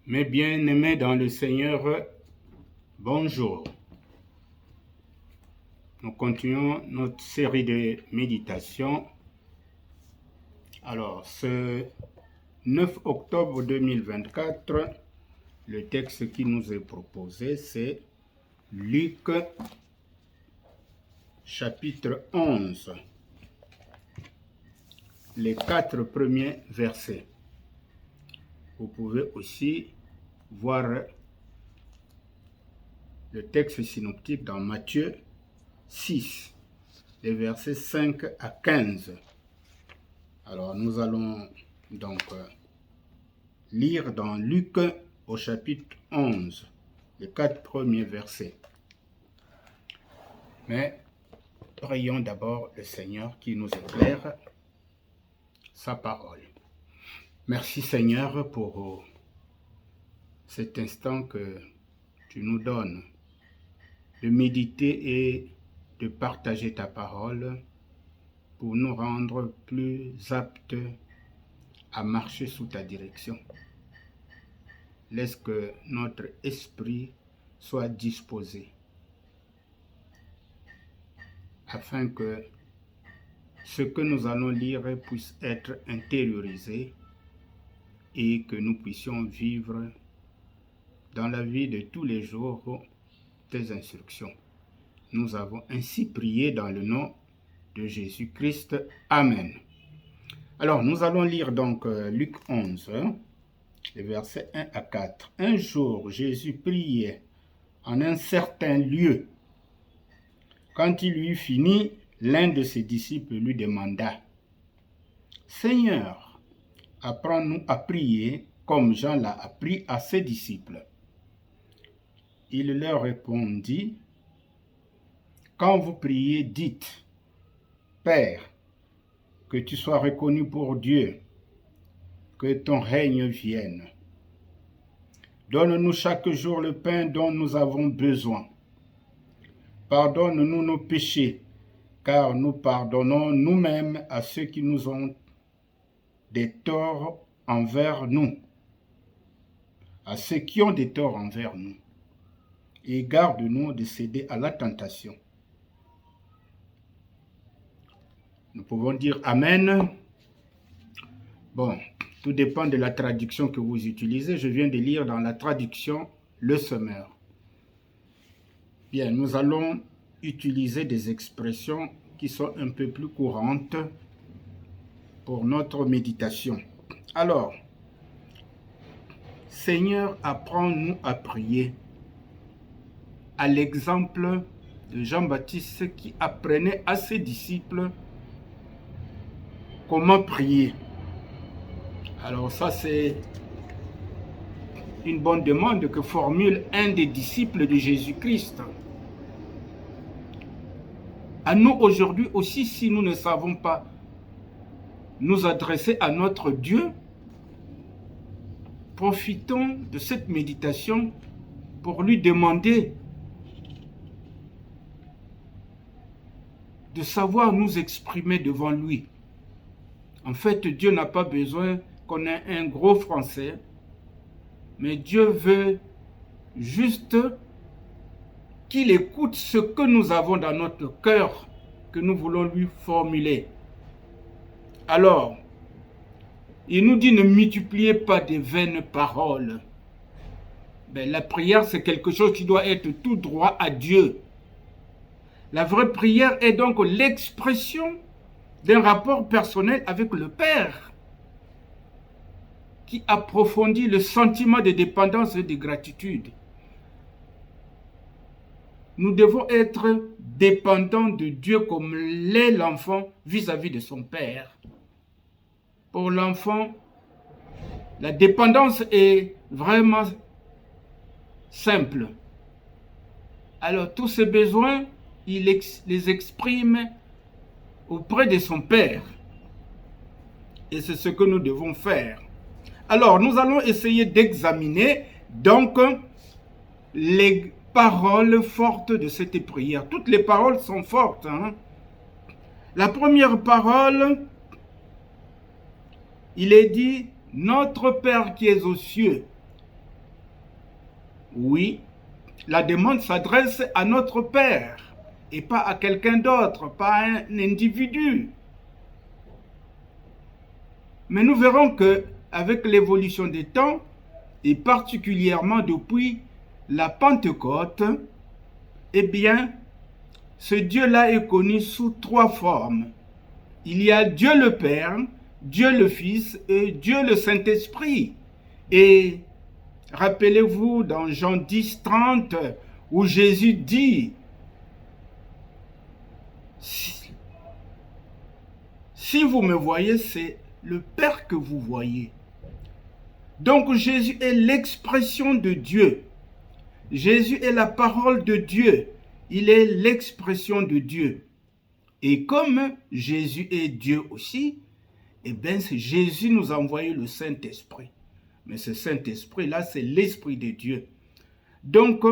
Mes bien-aimés dans le Seigneur, bonjour. Nous continuons notre série de méditations. Alors, ce 9 octobre 2024, le texte qui nous est proposé, c'est Luc, chapitre 11, les 4 premiers versets. Vous pouvez aussi voir le texte synoptique dans Matthieu 6, les versets 5 à 15. Alors nous allons donc lire dans Luc au chapitre 11, les 4 premiers versets. Mais prions d'abord le Seigneur qui nous éclaire sa parole. Merci Seigneur pour cet instant que tu nous donnes de méditer et de partager ta parole pour nous rendre plus aptes à marcher sous ta direction. Laisse que notre esprit soit disposé afin que ce que nous allons lire puisse être intériorisé et que nous puissions vivre dans la vie de tous les jours tes instructions. Nous avons ainsi prié dans le nom de Jésus-Christ. Amen. Alors, nous allons lire donc Luc 11, les versets 1 à 4. Un jour, Jésus priait en un certain lieu. Quand il eut fini, l'un de ses disciples lui demanda, « Seigneur, apprends-nous à prier comme Jean l'a appris à ses disciples. » Il leur répondit, « Quand vous priez, dites, « Père, que tu sois reconnu pour Dieu, que ton règne vienne. Donne-nous chaque jour le pain dont nous avons besoin. Pardonne-nous nos péchés, car nous pardonnons nous-mêmes à ceux qui nous ont des torts envers nous, à ceux qui ont des torts envers nous, et garde-nous de céder à la tentation. » Nous pouvons dire Amen. Bon, tout dépend de la traduction que vous utilisez. Je viens de lire dans la traduction Le Semeur. Bien, nous allons utiliser des expressions qui sont un peu plus courantes pour notre méditation. Alors, Seigneur, apprends-nous à prier, à l'exemple de Jean-Baptiste qui apprenait à ses disciples comment prier. Alors ça, c'est une bonne demande que formule un des disciples de Jésus-Christ. À nous aujourd'hui aussi, si nous ne savons pas nous adresser à notre Dieu, profitons de cette méditation pour lui demander de savoir nous exprimer devant lui. En fait, Dieu n'a pas besoin qu'on ait un gros français, mais Dieu veut juste qu'il écoute ce que nous avons dans notre cœur, que nous voulons lui formuler. Alors, il nous dit ne multipliez pas de vaines paroles. Ben, la prière, c'est quelque chose qui doit être tout droit à Dieu. La vraie prière est donc l'expression d'un rapport personnel avec le Père qui approfondit le sentiment de dépendance et de gratitude. Nous devons être dépendants de Dieu comme l'est l'enfant vis-à-vis de son Père. Pour l'enfant, la dépendance est vraiment simple. Alors tous ses besoins, il les exprime auprès de son Père. Et c'est ce que nous devons faire. Alors, nous allons essayer d'examiner donc les paroles fortes de cette prière. Toutes les paroles sont fortes. La première parole, il est dit, « Notre Père qui es aux cieux, Oui, la demande s'adresse à notre Père et pas à quelqu'un d'autre, pas à un individu. Mais nous verrons que avec l'évolution des temps, et particulièrement depuis la Pentecôte, eh bien, ce Dieu-là est connu sous 3 formes. Il y a Dieu le Père, Dieu le Fils et Dieu le Saint-Esprit. Et rappelez-vous dans Jean 10, 30, où Jésus dit, si vous me voyez, c'est le Père que vous voyez. Donc Jésus est l'expression de Dieu. Jésus est la parole de Dieu. Il est l'expression de Dieu. Et comme Jésus est Dieu aussi, eh bien, Jésus nous a envoyé le Saint-Esprit. Mais ce Saint-Esprit-là, c'est l'Esprit de Dieu. Donc,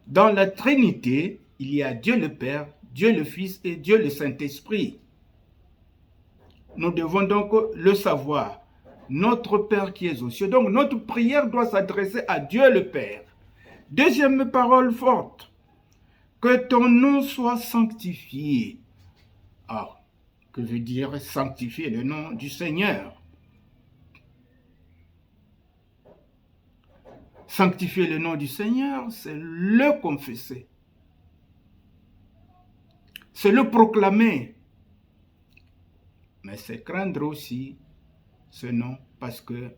dans la Trinité, il y a Dieu le Père, Dieu le Fils et Dieu le Saint-Esprit. Nous devons donc le savoir. Notre Père qui est aux cieux. Donc, notre prière doit s'adresser à Dieu le Père. Deuxième parole forte. Que ton nom soit sanctifié. Ah, que veut dire sanctifier le nom du Seigneur? Sanctifier le nom du Seigneur, c'est le confesser. C'est le proclamer. Mais c'est craindre aussi ce nom parce que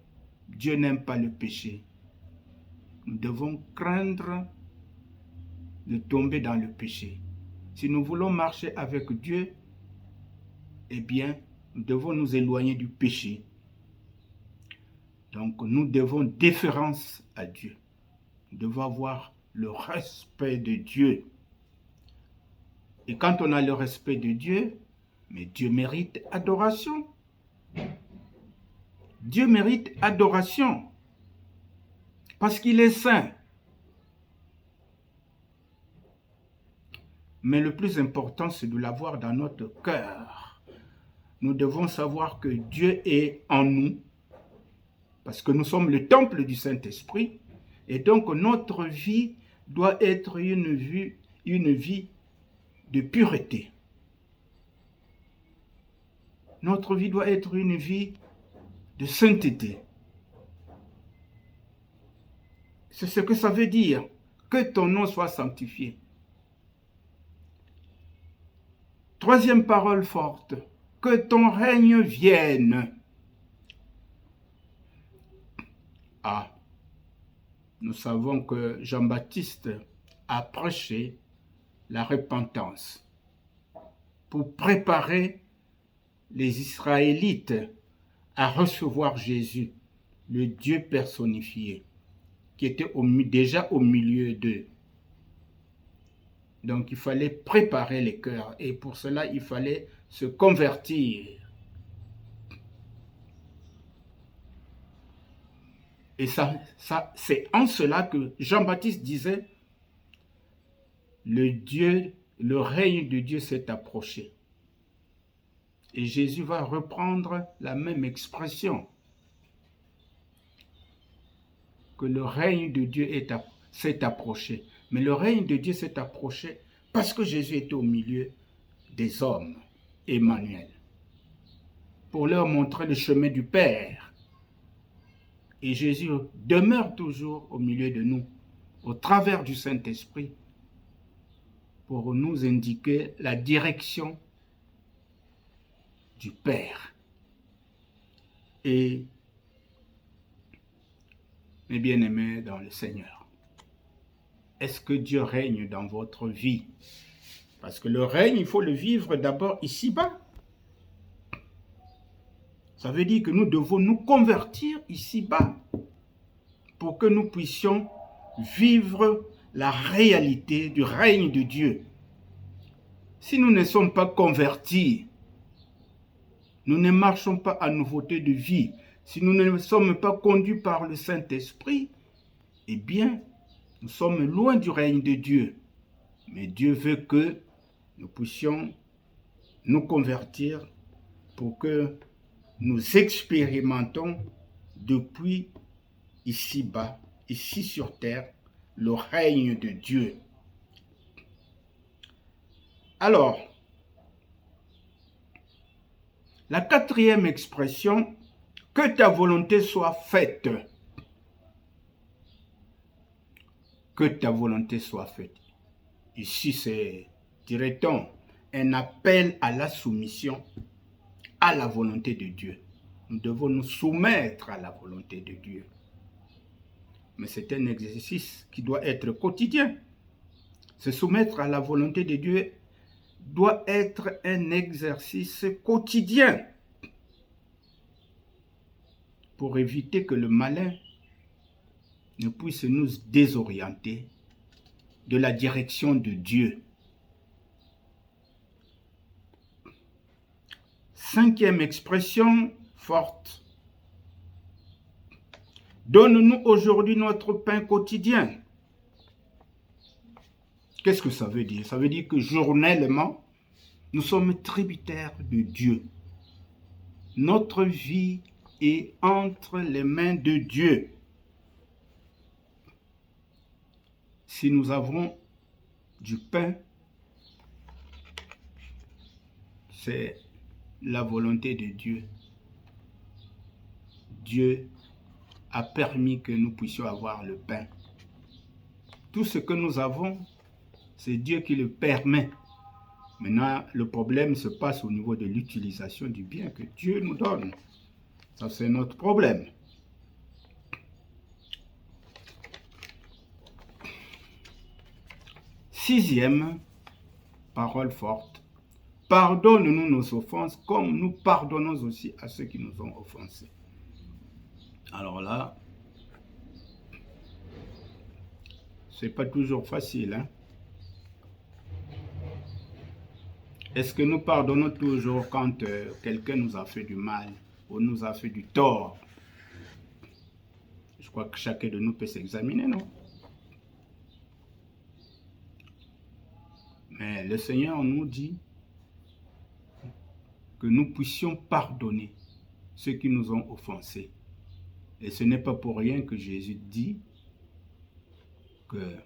Dieu n'aime pas le péché. Nous devons craindre de tomber dans le péché. Si nous voulons marcher avec Dieu, eh bien, nous devons nous éloigner du péché. Donc, nous devons déférence à Dieu. Nous devons avoir le respect de Dieu. Et quand on a le respect de Dieu, mais Dieu mérite adoration. Dieu mérite adoration. Parce qu'il est saint. Mais le plus important, c'est de l'avoir dans notre cœur. Nous devons savoir que Dieu est en nous, parce que nous sommes le temple du Saint-Esprit, et donc notre vie doit être une vie de pureté. Notre vie doit être une vie de sainteté. C'est ce que ça veut dire, que ton nom soit sanctifié. Troisième parole forte, que ton règne vienne. Ah, nous savons que Jean-Baptiste a prêché la repentance pour préparer les Israélites à recevoir Jésus, le Dieu personnifié, qui était déjà au milieu d'eux. Donc il fallait préparer les cœurs et pour cela il fallait se convertir. Et ça c'est en cela que Jean-Baptiste disait, le règne de Dieu s'est approché. Et Jésus va reprendre la même expression, que le règne de Dieu s'est approché. Mais le règne de Dieu s'est approché parce que Jésus était au milieu des hommes, Emmanuel, pour leur montrer le chemin du Père. Et Jésus demeure toujours au milieu de nous, au travers du Saint-Esprit, pour nous indiquer la direction du Père. Et mes bien-aimés dans le Seigneur, est-ce que Dieu règne dans votre vie? Parce que le règne, il faut le vivre d'abord ici-bas. Ça veut dire que nous devons nous convertir ici-bas pour que nous puissions vivre la réalité du règne de Dieu. Si nous ne sommes pas convertis, nous ne marchons pas à nouveauté de vie, si nous ne sommes pas conduits par le Saint-Esprit, eh bien, nous sommes loin du règne de Dieu. Mais Dieu veut que nous puissions nous convertir pour que nous expérimentons depuis ici-bas, ici sur terre, le règne de Dieu. Alors, la quatrième expression, que ta volonté soit faite. Que ta volonté soit faite. Ici, c'est, dirait-on, un appel à la soumission à la volonté de Dieu. Nous devons nous soumettre à la volonté de Dieu. Mais c'est un exercice qui doit être quotidien. Se soumettre à la volonté de Dieu doit être un exercice quotidien pour éviter que le malin ne puisse nous désorienter de la direction de Dieu. Cinquième expression forte. Donne-nous aujourd'hui notre pain quotidien. Qu'est-ce que ça veut dire? Ça veut dire que journellement, nous sommes tributaires de Dieu. Notre vie est entre les mains de Dieu. Si nous avons du pain, c'est la volonté de Dieu. Dieu a permis que nous puissions avoir le pain. Tout ce que nous avons, c'est Dieu qui le permet. Maintenant, le problème se passe au niveau de l'utilisation du bien que Dieu nous donne. Ça, c'est notre problème. Sixième parole forte. Pardonne-nous nos offenses comme nous pardonnons aussi à ceux qui nous ont offensés. Alors là, c'est pas toujours facile, hein? Est-ce que nous pardonnons toujours quand quelqu'un nous a fait du mal ou nous a fait du tort? Je crois que chacun de nous peut s'examiner, non? Mais le Seigneur nous dit que nous puissions pardonner ceux qui nous ont offensés. Et ce n'est pas pour rien que Jésus dit que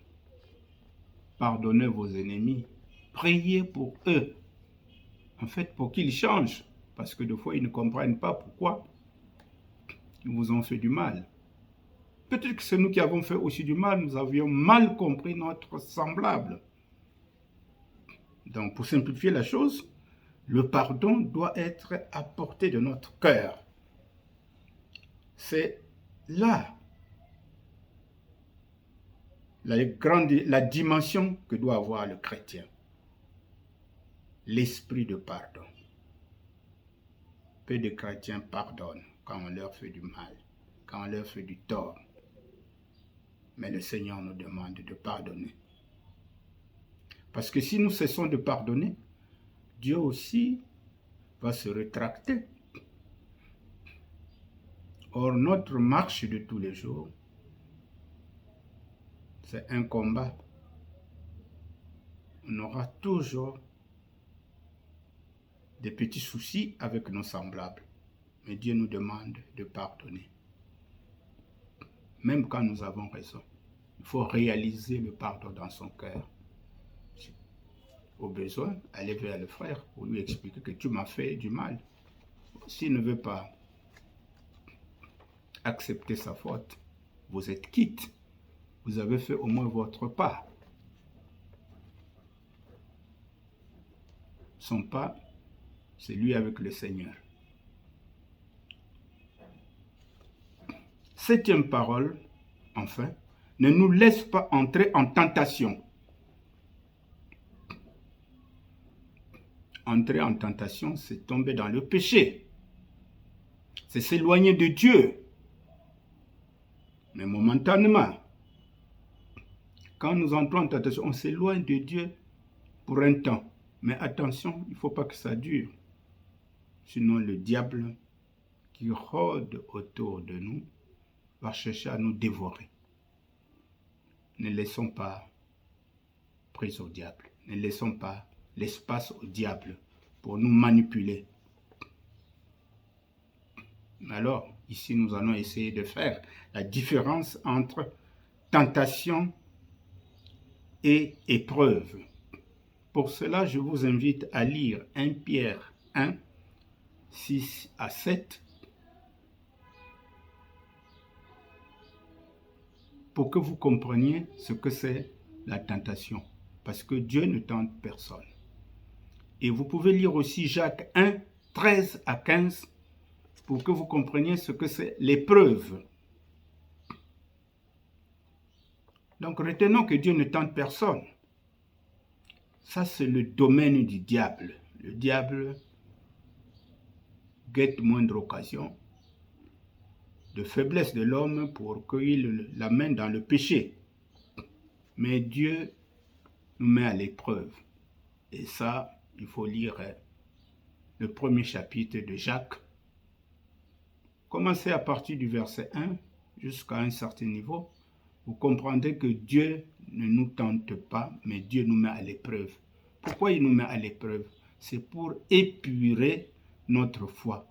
pardonnez vos ennemis, priez pour eux. En fait, pour qu'ils changent. Parce que des fois, ils ne comprennent pas pourquoi ils vous ont fait du mal. Peut-être que c'est nous qui avons fait aussi du mal, nous avions mal compris notre semblable. Donc, pour simplifier la chose, le pardon doit être à portée de notre cœur. C'est là la dimension que doit avoir le chrétien. L'esprit de pardon. Peu de chrétiens pardonnent quand on leur fait du mal, quand on leur fait du tort. Mais le Seigneur nous demande de pardonner. Parce que si nous cessons de pardonner, Dieu aussi va se rétracter. Or, notre marche de tous les jours, c'est un combat. On aura toujours des petits soucis avec nos semblables. Mais Dieu nous demande de pardonner. Même quand nous avons raison, il faut réaliser le pardon dans son cœur. Au besoin, aller vers le frère pour lui expliquer que tu m'as fait du mal. S'il ne veut pas accepter sa faute, vous êtes quitte. Vous avez fait au moins votre pas. Son pas, c'est lui avec le Seigneur. Septième parole, enfin, ne nous laisse pas entrer en tentation. Entrer en tentation, c'est tomber dans le péché. C'est s'éloigner de Dieu. Mais momentanément, quand nous entrons en tentation, on s'éloigne de Dieu pour un temps. Mais attention, il ne faut pas que ça dure. Sinon, le diable qui rôde autour de nous va chercher à nous dévorer. Ne laissons pas prise au diable. Ne laissons pas l'espace au diable pour nous manipuler. Alors, ici, nous allons essayer de faire la différence entre tentation et épreuve. Pour cela, je vous invite à lire 1 Pierre 1, 6 à 7, pour que vous compreniez ce que c'est la tentation, parce que Dieu ne tente personne. Et vous pouvez lire aussi Jacques 1, 13 à 15, pour que vous compreniez ce que c'est l'épreuve. Donc retenons que Dieu ne tente personne. Ça, c'est le domaine du diable. Le diable guette moindre occasion de faiblesse de l'homme pour qu'il l'amène dans le péché. Mais Dieu nous met à l'épreuve. Et ça, il faut lire le premier chapitre de Jacques. Commencez à partir du verset 1 jusqu'à un certain niveau. Vous comprendrez que Dieu ne nous tente pas, mais Dieu nous met à l'épreuve. Pourquoi il nous met à l'épreuve? C'est pour épurer notre foi,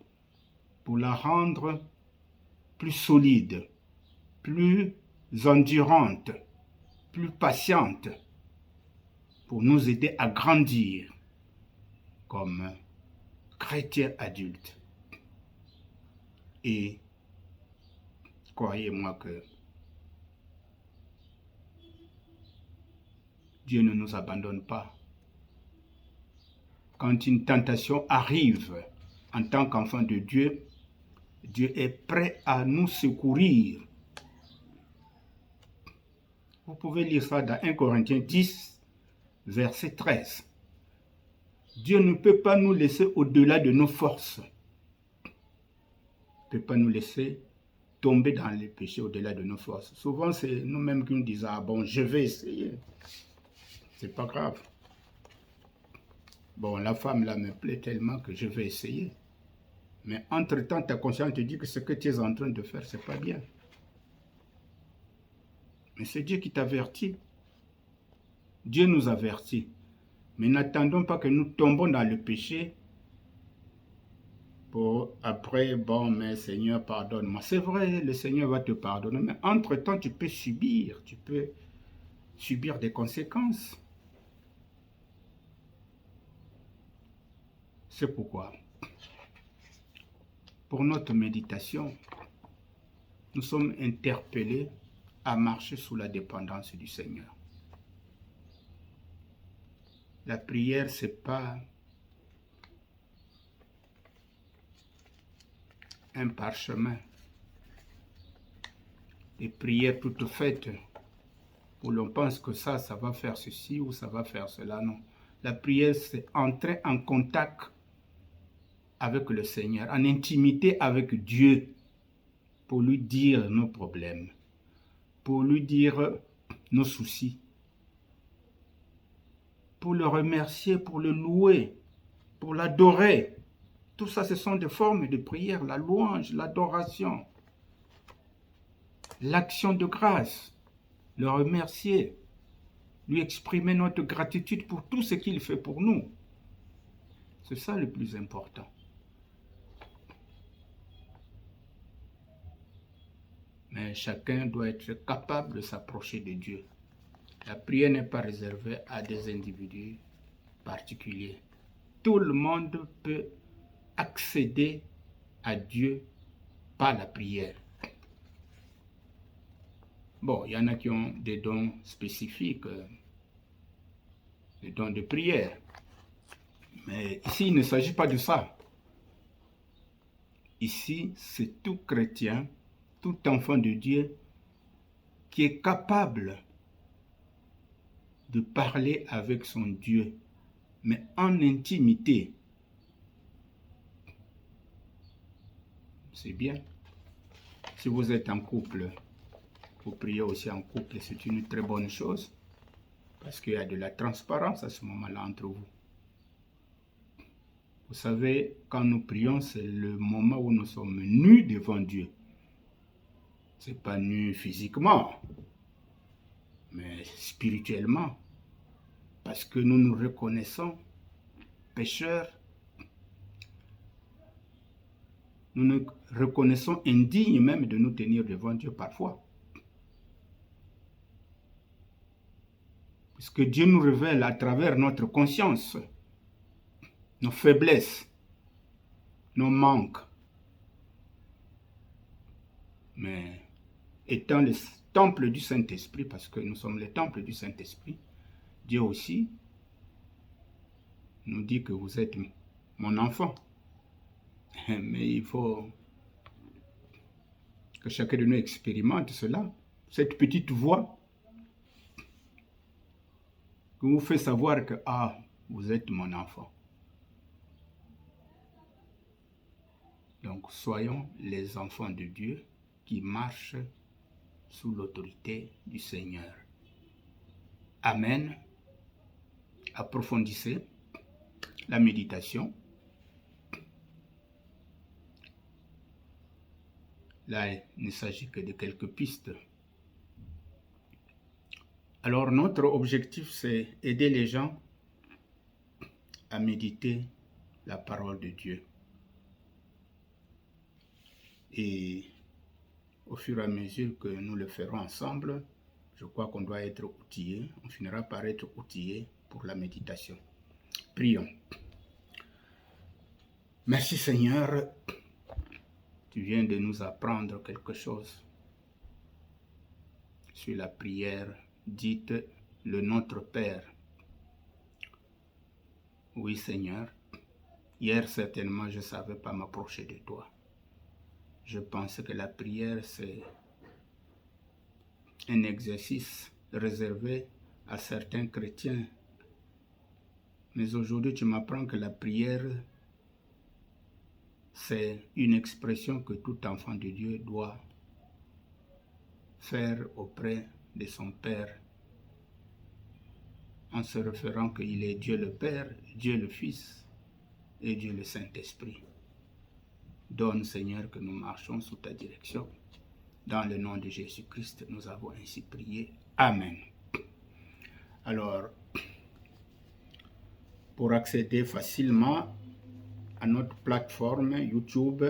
pour la rendre plus solide, plus endurante, plus patiente, pour nous aider à grandir comme chrétiens adultes. Et croyez-moi que Dieu ne nous abandonne pas. Quand une tentation arrive en tant qu'enfant de Dieu, Dieu est prêt à nous secourir. Vous pouvez lire ça dans 1 Corinthiens 10, verset 13. Dieu ne peut pas nous laisser au-delà de nos forces. Il ne peut pas nous laisser tomber dans les péchés au-delà de nos forces. Souvent, c'est nous-mêmes qui nous disons, ah bon, je vais essayer. C'est pas grave. Bon, la femme là me plaît tellement que je vais essayer. Mais entre-temps, ta conscience te dit que ce que tu es en train de faire, c'est pas bien. Mais c'est Dieu qui t'avertit. Dieu nous avertit. Mais n'attendons pas que nous tombons dans le péché pour après, bon, mais Seigneur, pardonne-moi. C'est vrai, le Seigneur va te pardonner, mais entre-temps, tu peux subir des conséquences. C'est pourquoi, pour notre méditation, nous sommes interpellés à marcher sous la dépendance du Seigneur. La prière, ce n'est pas un parchemin. Des prières toutes faites où l'on pense que ça va faire ceci ou ça va faire cela. Non. La prière, c'est entrer en contact avec le Seigneur, en intimité avec Dieu, pour lui dire nos problèmes, pour lui dire nos soucis, pour le remercier, pour le louer, pour l'adorer. Tout ça, ce sont des formes de prière, la louange, l'adoration, l'action de grâce, le remercier, lui exprimer notre gratitude pour tout ce qu'il fait pour nous. C'est ça le plus important. Mais chacun doit être capable de s'approcher de Dieu. La prière n'est pas réservée à des individus particuliers. Tout le monde peut accéder à Dieu par la prière. Bon, il y en a qui ont des dons spécifiques, des dons de prière. Mais ici, il ne s'agit pas de ça. Ici, c'est tout chrétien, tout enfant de Dieu qui est capable de parler avec son Dieu, mais en intimité. C'est bien. Si vous êtes en couple, vous priez aussi en couple, c'est une très bonne chose, parce qu'il y a de la transparence à ce moment-là entre vous. Vous savez, quand nous prions, c'est le moment où nous sommes nus devant Dieu. Ce n'est pas nu physiquement, mais spirituellement. Parce que nous nous reconnaissons pécheurs. Nous nous reconnaissons indignes même de nous tenir devant Dieu parfois. Puisque Dieu nous révèle à travers notre conscience nos faiblesses, nos manques. Mais étant le temple du Saint-Esprit, parce que nous sommes le temple du Saint-Esprit, Dieu aussi nous dit que vous êtes mon enfant. Mais il faut que chacun de nous expérimente cela, cette petite voix qui vous fait savoir que, ah, vous êtes mon enfant. Donc, soyons les enfants de Dieu qui marchent sous l'autorité du Seigneur. Amen. Approfondissez la méditation. Là, il ne s'agit que de quelques pistes. Alors, notre objectif, c'est aider les gens à méditer la parole de Dieu. Et au fur et à mesure que nous le ferons ensemble, je crois qu'on doit être outillé, on finira par être outillé pour la méditation. Prions. Merci Seigneur, tu viens de nous apprendre quelque chose sur la prière dite le Notre Père. Oui Seigneur, hier certainement je ne savais pas m'approcher de toi. Je pensais que la prière c'est un exercice réservé à certains chrétiens. Mais aujourd'hui tu m'apprends que la prière c'est une expression que tout enfant de Dieu doit faire auprès de son Père, en se référant qu'il est Dieu le Père, Dieu le Fils et Dieu le Saint-Esprit. Donne, Seigneur, que nous marchons sous ta direction. Dans le nom de Jésus-Christ, nous avons ainsi prié. Amen. Alors, pour accéder facilement à notre plateforme YouTube,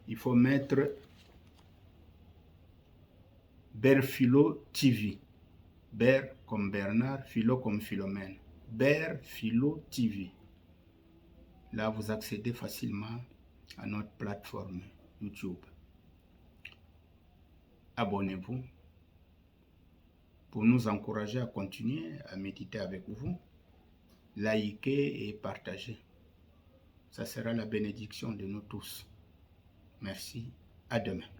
il faut mettre Berphilo TV. Ber comme Bernard, Philo comme Philomène. Berphilo TV. Là, vous accédez facilement à notre plateforme YouTube. Abonnez-vous pour nous encourager à continuer à méditer avec vous. Likez et partagez. Ça sera la bénédiction de nous tous. Merci. À demain.